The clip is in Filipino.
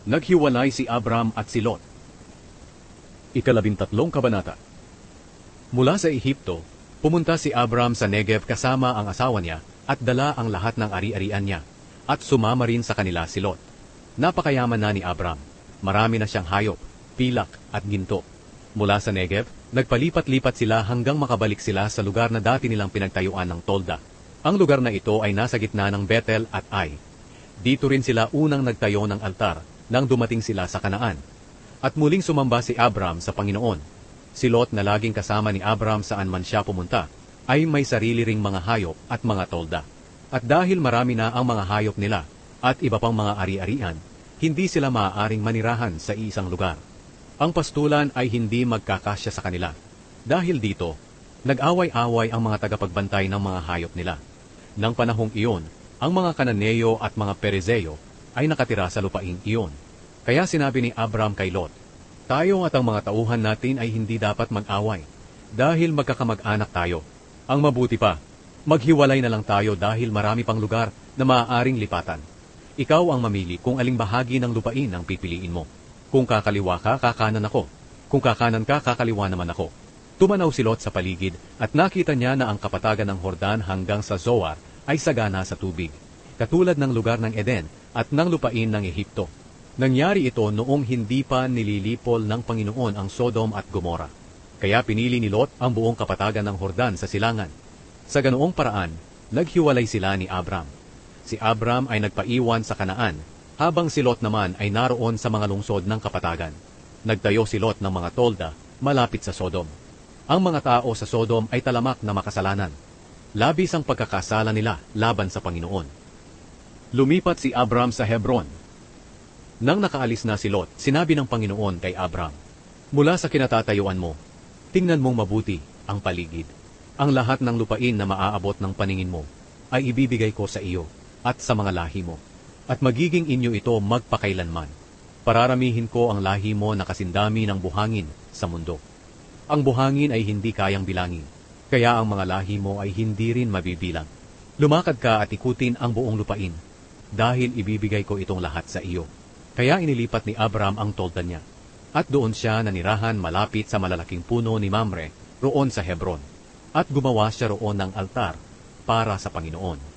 Naghiwalay si Abram at si Lot. Ikalabintatlong kabanata. Mula sa Ehipto, pumunta si Abram sa Negev kasama ang asawa niya at dala ang lahat ng ari-arian niya, at sumama rin sa kanila si Lot. Napakayaman na ni Abram. Marami na siyang hayop, pilak at ginto. Mula sa Negev, nagpalipat-lipat sila hanggang makabalik sila sa lugar na dati nilang pinagtayuan ng tolda. Ang lugar na ito ay nasa gitna ng Bethel at Ai. Dito rin sila unang nagtayo ng altar nang dumating sila sa Kanaan. At muling sumamba si Abram sa Panginoon. Si Lot na laging kasama ni Abram saan man siya pumunta, ay may sarili ring mga hayop at mga tolda. At dahil marami na ang mga hayop nila at iba pang mga ari-arian, hindi sila maaaring manirahan sa isang lugar. Ang pastulan ay hindi magkakasya sa kanila. Dahil dito, nag-away-away ang mga tagapagbantay ng mga hayop nila. Nang panahong iyon, ang mga Kananeo at mga Perezeo ay nakatira sa lupaing iyon. Kaya sinabi ni Abram kay Lot, "Tayo at ang mga tauhan natin ay hindi dapat mag-away, dahil magkakamag-anak tayo. Ang mabuti pa, maghiwalay na lang tayo dahil marami pang lugar na maaaring lipatan. Ikaw ang mamili kung aling bahagi ng lupain ang pipiliin mo. Kung kakaliwa ka, kakanan ako. Kung kakanan ka, kakaliwa naman ako." Tumanaw si Lot sa paligid at nakita niya na ang kapatagan ng Hordan hanggang sa Zoar ay sagana sa tubig, katulad ng lugar ng Eden at ng lupain ng Ehipto. Nangyari ito noong hindi pa nililipol ng Panginoon ang Sodom at Gomora. Kaya pinili ni Lot ang buong kapatagan ng Hordan sa silangan. Sa ganoong paraan, naghiwalay sila ni Abram. Si Abram ay nagpaiwan sa Kanaan, habang si Lot naman ay naroon sa mga lungsod ng kapatagan. Nagtayo si Lot ng mga tolda malapit sa Sodom. Ang mga tao sa Sodom ay talamak na makasalanan. Labis ang pagkakasala nila laban sa Panginoon. Lumipat si Abram sa Hebron. Nang nakaalis na si Lot, sinabi ng Panginoon kay Abram, "Mula sa kinatatayuan mo, tingnan mong mabuti ang paligid. Ang lahat ng lupain na maaabot ng paningin mo ay ibibigay ko sa iyo at sa mga lahi mo, at magiging inyo ito magpakailanman. Pararamihin ko ang lahi mo na kasindami ng buhangin sa mundo. Ang buhangin ay hindi kayang bilangin, kaya ang mga lahi mo ay hindi rin mabibilang. Lumakad ka at ikutin ang buong lupain, dahil ibibigay ko itong lahat sa iyo." Kaya inilipat ni Abram ang tolda niya, at doon siya nanirahan malapit sa malalaking puno ni Mamre, roon sa Hebron, at gumawa siya roon ng altar para sa Panginoon.